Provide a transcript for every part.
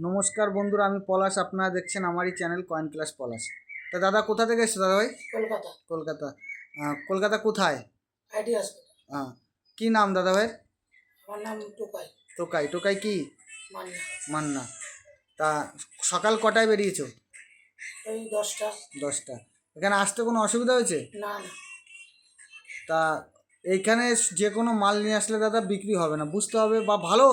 নমস্কার বন্ধুরা, আমি পলাশ। আপনারা দেখছেন আমারই চ্যানেল কয়েন ক্লাস পলাশ। তা দাদা কোথা থেকে এসছো দাদা ভাই? কলকাতা। কলকাতা। কলকাতা কোথায়? ID hospital. কি নাম দাদা ভাইয়ের? আমার নাম টোকাই। টোকাই। টোকাই কি? মান্না। মান্না। তা সকাল কটায় বেরিয়েছো? ওই 10টা। 10টা। এখানে আসতে কোনো অসুবিধা হয়েছে? না না। তা এইখানে যে কোনো মাল নিয়ে আসলে দাদা বিক্রি হবে না, বুঝতে হবে। বা ভালো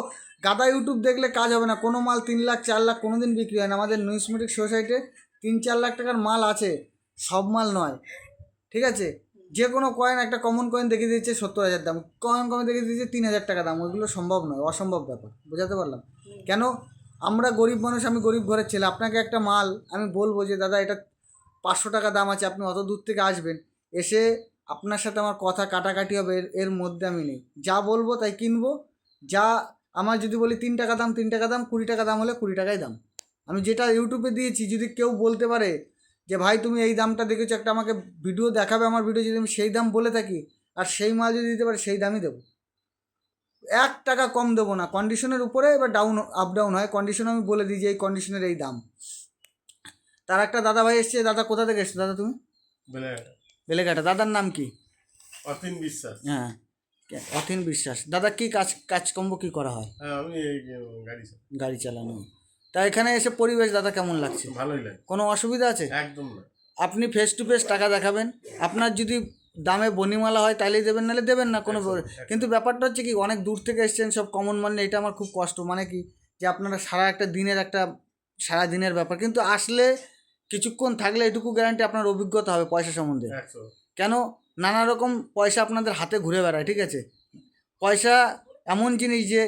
গাদা ইউটিউব দেখলে কাজ হবে না। কোনো মাল 3 লাখ 4 লাখ কোনো দিন বিক্রি হয় না। আমাদের নিউজমেটিক সোসাইটিতে 3-4 লাখ টাকার মাল আছে, সব মাল নয়। ঠিক আছে, যে কোনো কয়েন, একটা কমন কয়েন দেখিয়ে দিচ্ছে 70,000 দাম, কয়েন দেখিয়ে দিচ্ছে 3,000 টাকা দাম। ওইগুলো সম্ভব নয়, অসম্ভব ব্যাপার। বোঝাতে পারলাম? কেন? আমরা গরিব মানুষ, আমি গরিব ঘরের ছেলে। আপনাকে একটা মাল আমি বলবো যে দাদা এটা 500 টাকা দাম আছে, আপনি অত দূর থেকে আসবেন, এসে আপনার সাথে আমার কথা কাটাকাটি হবে, এর মধ্যে আমি নেই। যা বলবো তাই কিনবো। যা আমার যদি বলি 3 টাকা দাম, 3 টাকা দাম, 20 টাকা দাম হলে 20 টাকাই দাম। আমি যেটা ইউটিউবে দিয়েছি, যদি কেউ বলতে পারে যে ভাই তুমি এই দামটা দেখেছো, একটা আমাকে ভিডিও দেখাবে, আমার ভিডিও যদি আমি সেই দাম বলে থাকি আর সেই মাল যদি দিতে পারে সেই দামই দেবো। 1 টাকা কম দেবো না। কন্ডিশনের উপরে এবার ডাউন আপ ডাউন হয়, কন্ডিশন আমি বলে দিই যে এই কন্ডিশনের এই দাম। তার একটা দাদা ভাই এসছে। দাদা কোথা থেকে এসছো দাদা তুমি? বেলেঘাটা। দাদার নাম কি? অতীন বিশ্বাস। হ্যাঁ, অথিন বিশ্বাস। দাদা কি কাজকর্ম কি করা হয়? আমি এই গাড়ি চালাই। গাড়ি চালানো। তা এখানে এসে পরিবেশ দাদা কেমন লাগছে? ভালোই লাগে। কোনো অসুবিধা আছে? একদম না। আপনি ফেস টু ফেস টাকা দেখাবেন। আপনার যদি দামে বনিমালা হয় তাইলেই দেবেন, নাহলে দেবেন না কোনো। কিন্তু ব্যাপারটা হচ্ছে কি, অনেক দূর থেকে এসছেন, সব কমন মাল নিয়ে, এটা আমার খুব কষ্ট। মানে কি, যে আপনারা সারা দিনের ব্যাপার, কিন্তু আসলে কিছুক্ষণ থাকলে এটুকু গ্যারান্টি আপনার অভিজ্ঞতা হবে পয়সা সম্বন্ধে। 100। কেন? নানা রকম পয়সা আপনাদের হাতে ঘুরে বেড়ায়। ঠিক আছে, পয়সা এমন জিনিস যে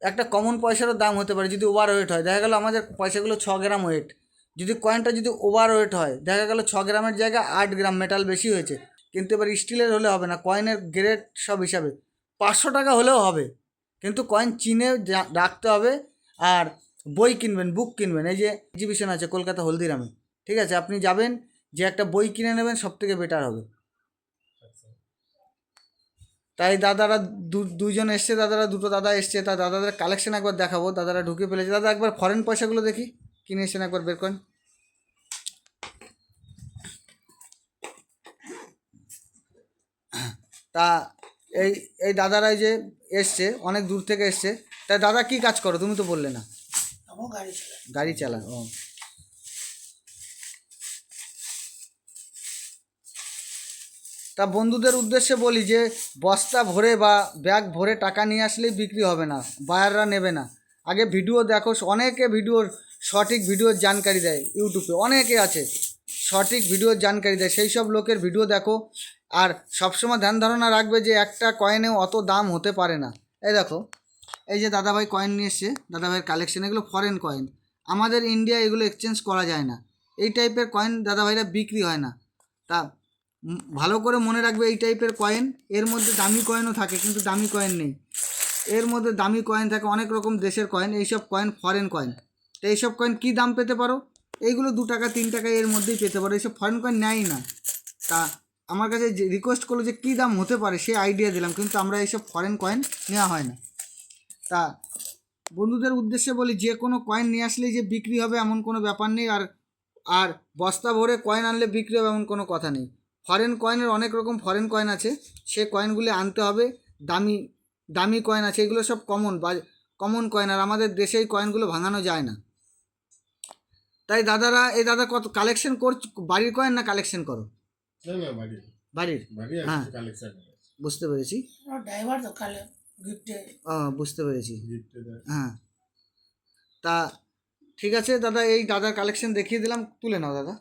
একটা কমন পয়সারও দাম হতে পারে যদি ওভার ওয়েট হয়। দেখা গেল আমাদের পয়সাগুলো 6 গ্রাম ওয়েট, যদি কয়েনটা যদি ওভার ওয়েট হয়, দেখা গেল 6 গ্রামের জায়গায় 8 গ্রাম মেটাল বেশি হয়েছে, কিন্তু এবার স্টিলের হলে হবে না, কয়েনের গ্রেড সব হিসাবে 500 টাকা হলেও হবে, কিন্তু কয়েন চিনে রাখতে হবে। আর বই কিনবেন, বুক কিনবেন। এই যে এক্সিবিশন আছে কলকাতা হলদিরামে, ঠিক আছে, আপনি যাবেন, যে একটা বই কিনে নেবেন, সব থেকে বেটার হবে। তাই দাদারা দুইজন এসছে, দাদারা দুটো দাদা এসছে। তা দাদাদের কালেকশন একবার দেখাবো। দাদারা ঢুকে ফেলেছে। দাদা একবার ফরেন পয়সাগুলো দেখি, কিনে এসছেন, একবার বের করেন। তা এই এই দাদারাই যে এসছে, অনেক দূর থেকে এসছে। তা দাদা কি কাজ করো তুমি তো বললে না? আমার গাড়ি চালাই। গাড়ি চালান। ও, তা বন্ধুদের উদ্দেশ্যে বলি যে বস্তা ভরে বা ব্যাগ ভরে টাকা নিয়ে আসলেই বিক্রি হবে না, বায়াররা নেবে না। আগে ভিডিও দেখো, অনেকে ভিডিওর সঠিক ভিডিওর জানকারি দেয় ইউটিউবে, অনেকে আছে সঠিক ভিডিওর জানকারি দেয়, সেই সব লোকের ভিডিও দেখো। আর সবসময় ধ্যান ধারণা রাখবে যে একটা কয়েনেও অত দাম হতে পারে না। এই দেখো, এই যে দাদাভাই কয়েন নিয়ে এসছে, দাদাভাইয়ের কালেকশন, এগুলো ফরেন কয়েন। আমাদের ইন্ডিয়া এগুলো এক্সচেঞ্জ করা যায় না। এই টাইপের কয়েন দাদাভাইরা বিক্রি হয় না। তা ভালো করে মনে রাখবে, এই টাইপের কয়েন, এর মধ্যে দামি কয়েনও থাকে কিন্তু দামি কয়েন নেই। এর মধ্যে দামি কয়েন থাকে, অনেক রকম দেশের কয়েন। এইসব কয়েন ফরেন কয়েন। তো এইসব কয়েন কী দাম পেতে পারো? এইগুলো 2 টাকা 3 টাকা এর মধ্যেই পেতে পারো। এইসব ফরেন কয়েন নেয়ই না। তা আমার কাছে যে রিকোয়েস্ট করলো যে কী দাম হতে পারে, সে আইডিয়া দিলাম, কিন্তু আমরা এইসব ফরেন কয়েন নেওয়া হয় না। তা বন্ধুদের উদ্দেশ্যে বলি, যে কোনো কয়েন নিয়ে আসলেই যে বিক্রি হবে এমন কোনো ব্যাপার নেই। আর আর বস্তা ভরে কয়েন আনলে বিক্রি হবে এমন কোনো কথা নেই। ফরেন কয়েনের অনেক রকম ফরেন কয়েন আছে, সে কয়েনগুলি আনতে হবে। দামি দামি কয়েন আছে, এগুলো সব কমন কয়েন। আর আমাদের দেশে এই কয়েনগুলো ভাঙানো যায় না। তাই দাদারা, এই দাদা কত কালেকশন করছো? বাড়ির কয়েন না কালেকশন করো? না বাড়ি। বাড়ির। বাড়ি হ্যাঁ, আছে কালেকশন। বুঝতে পেরেছি। আমার ড্রাইভার তো কালে গিফটে। বুঝতে পেরেছি। গিফটে দেয়। হ্যাঁ, তা ঠিক আছে দাদা, এই দাদার কালেকশন দেখিয়ে দিলাম, তুলে নাও দাদা।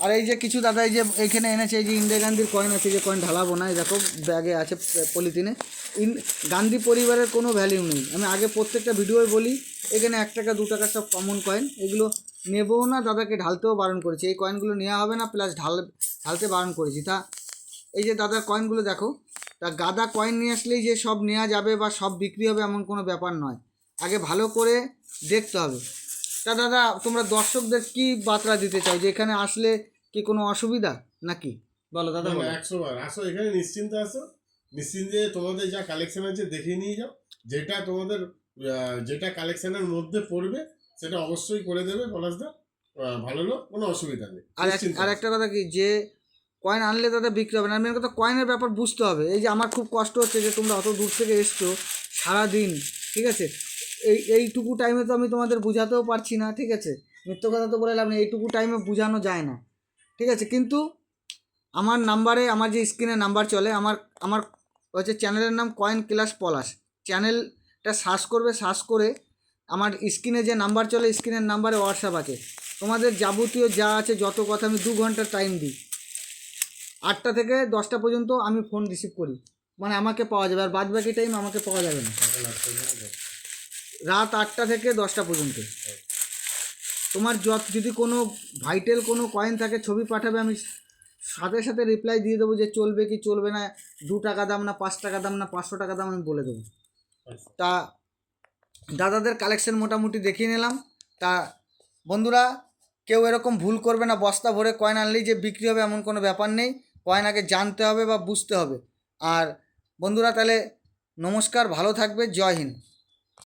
আর এই যে কিছু দাদা এই যে এইখানে এনেছে, এই যে ইন্দিরা গান্ধীর কয়েন আছে, যে কয়েন ঢালাবো না, এই দেখো ব্যাগে আছে পলিথিনে। গান্ধী পরিবারের কোনো ভ্যালিউ নেই। আমি আগে প্রত্যেকটা ভিডিওয় বলি, এখানে 1 টাকা 2 টাকা সব কমন কয়েন, এগুলো নেবও না, দাদাকে ঢালতেও বারণ করেছি। এই কয়েনগুলো নেওয়া হবে না, প্লাস ঢালতে বারণ করেছি। তা এই যে দাদার কয়েনগুলো দেখো, তা গাদা কয়েন নিয়ে আসলেই যে সব নেওয়া যাবে বা সব বিক্রি হবে এমন কোনো ব্যাপার নয়। আগে ভালো করে দেখতে হবে। তা দাদা, তোমরা দর্শকদের কি বার্তা দিতে চাও, যে এখানে আসলে কি কোনো অসুবিধা নাকি? বলো দাদা, বলো। 100 বার আসো, এখানে নিশ্চিন্তে আসো। নিশ্চিন্তে তোমাদের যা কালেকশন আছে দেখিয়ে নিয়ে যাও। যেটা তোমাদের যেটা কালেকশনের মধ্যে পড়বে সেটা অবশ্যই করে দেবে পলাশদা। ভালো লোক, কোনো অসুবিধা নেই। নিশ্চিন্তে আর আছে। একটা কথা কি, যে কয়েন আনলে তাদের বিক্রি হবে না, মেন কথা কয়েনের ব্যাপার বুঝতে হবে। এই যে আমার খুব কষ্ট হচ্ছে যে তোমরা অত দূর থেকে এসছো সারাদিন, ঠিক আছে, এইটুকু টাইমে তো আমি তোমাদের বোঝাতেও পারছি না, ঠিক আছে, মিথ্য কথা তো বলে লাভ নেই, এইটুকু টাইমে বোঝানো যায় না, ঠিক আছে। কিন্তু আমার নাম্বারে, আমার যে স্ক্রিনে নাম্বার চলে, আমার আমার হচ্ছে চ্যানেলের নাম কয়েন ক্লাস পলাশ, চ্যানেলটা সার্চ করবে, সার্চ করে আমার স্ক্রিনে যে নাম্বার চলে, স্ক্রিনের নাম্বারে হোয়াটসঅ্যাপ আছে, তোমাদের যাবতীয় যা আছে যত কথা, আমি 2 ঘন্টা টাইম দিই, 8টা থেকে 10টা পর্যন্ত আমি ফোন রিসিভ করি, মানে আমাকে পাওয়া যাবে, আর বাদ বাকি টাইম আমাকে পাওয়া যাবে না। সকাল 8টা থেকে 10টা। রাত 8টা থেকে 10টা পর্যন্ত তোমার যদি কোনো ভাইটাল কোনো কয়েন থাকে ছবি পাঠাবে, আমি সাথে সাথে রিপ্লাই দিয়ে দেবো যে চলবে কি চলবে না, 2 টাকা দাম না 5 টাকা দাম না 500 টাকা দাম, আমি বলে দেবো। আচ্ছা। তা দাদাদের কালেকশন মোটামুটি দেখিয়ে নিলাম। তা বন্ধুরা, কেউ এরকম ভুল করবে না, বস্তা ভরে কয়েন আনলেই যে বিক্রি হবে এমন কোনো ব্যাপার নেই, কয়েন আগে জানতে হবে বা বুঝতে হবে। আর বন্ধুরা তাহলে নমস্কার, ভালো থাকবে, জয় হিন্দ।